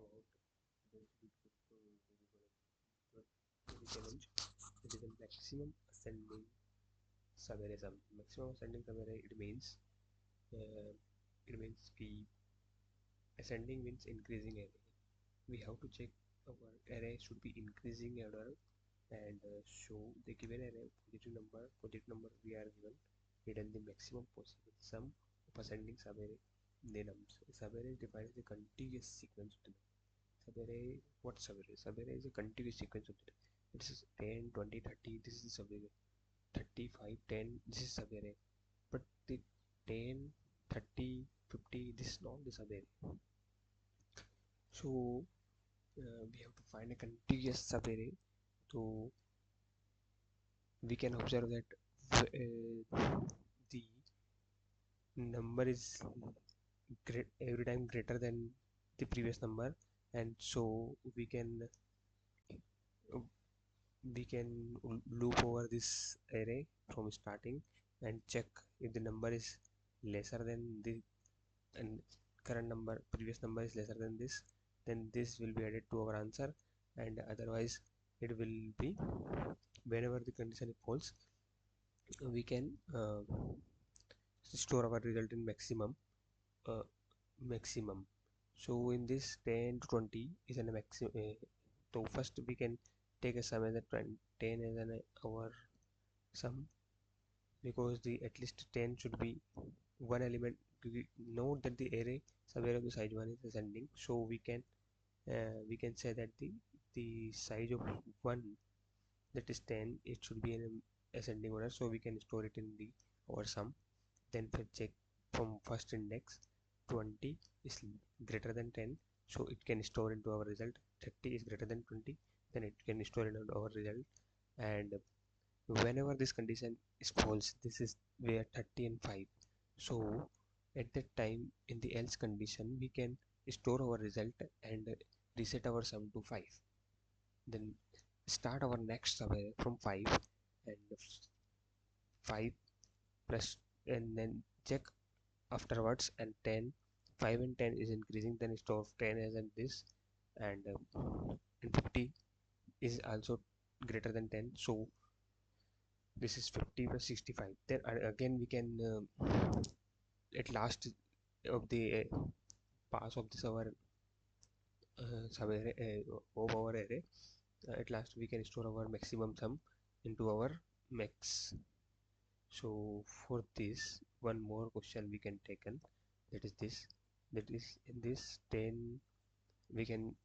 about this challenge. It is a maximum ascending Subarray sum. Maximum ascending Subarray, uh, it means the ascending means increasing array. We have to check our array should be increasing order, and show the given array positive number we are given, hidden the maximum possible sum of ascending subarray nums. Subarray defines the contiguous sequence of the subarray. What subarray? Subarray is a contiguous sequence of the it is 10, 20, 30. This is subarray. 35, 10. This is subarray. But the 10, 30, 50. This is not the subarray. So we have to find a contiguous subarray. So we can observe that the number is every time greater than the previous number, and so uh, we can loop over this array from starting and check if the number is lesser than the and current number previous number is lesser than this, then this will be added to our answer, and otherwise it will be whenever the condition is false, we can store our result in maximum. So in this 10 to 20 is a maximum. So first we can take a sum as a 10 as an our sum, because the at least 10 should be one element. We note that the array somewhere of the size 1 is ascending, so we can say that the size of 1, that is 10, it should be in ascending order, so we can store it in the our sum. Then we check from first index. 20 is greater than 10, so it can store into our result. 30 is greater than 20, then it can store in our result. And whenever this condition is false, this is where 30 and 5. So at that time, in the else condition, we can store our result and reset our sum to 5. Then start our next survey from 5, and 5 plus, and then check afterwards, and 10, 5 and 10 is increasing, then store 10 as in this, and 50 is also greater than 10, so this is 50 plus 65. Then again we can at last of the pass of this our of our array, at last we can store our maximum sum into our max. So for this, one more question we can taken, that is this, that is in this 10 we can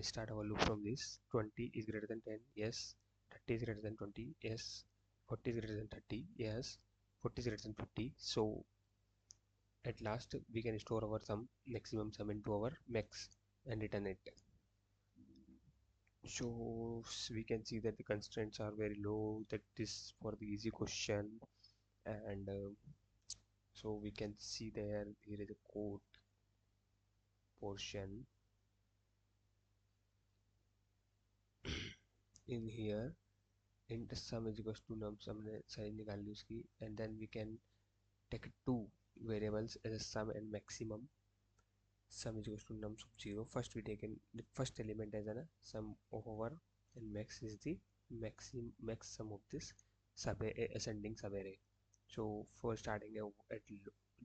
start our loop from this. 20 is greater than 10, yes. 30 is greater than 20, yes. 40 is greater than 30, yes. 40 is greater than 50. So at last we can store our sum maximum sum into our max and return it. So we can see that the constraints are very low, that is for the easy question. And so we can see there is a code portion in here. Int sum is equals to num sum सारी निकाल ली उसकी, and then we can take two variables as a sum and maximum. Sum is equals to num sub 0. First we take in the first element as a sum over, and max is the max sum of this ascending subarray. So for starting at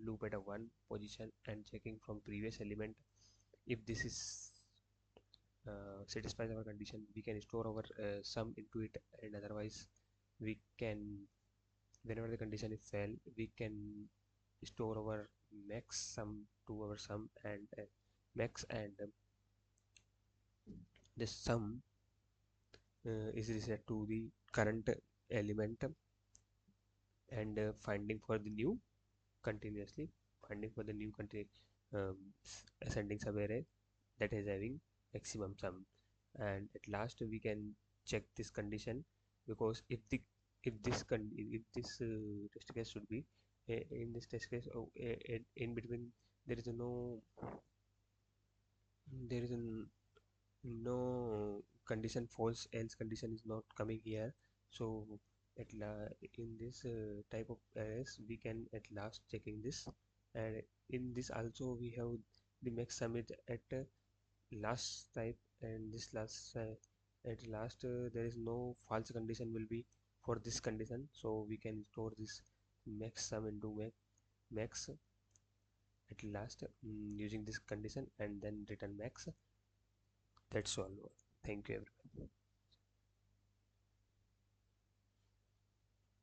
loop at a 1 position and checking from previous element, if this is satisfies our condition, we can store our sum into it, and otherwise we can, whenever the condition is fail, we can store our max sum to our sum, and max, and this sum is reset to the current element, and finding for the new continuously finding for the new um, ascending subarray that is having maximum sum. And at last we can check this condition, because if this test case should be in this test case, in between there is there is no condition false, else condition is not coming here. So in this type of arrays we can at last checking this, and in this also we have the max summit at last type, and this last at last there is no false condition will be for this condition, so we can store this max sum into max at last, using this condition and then return max. That's all. Thank you everyone.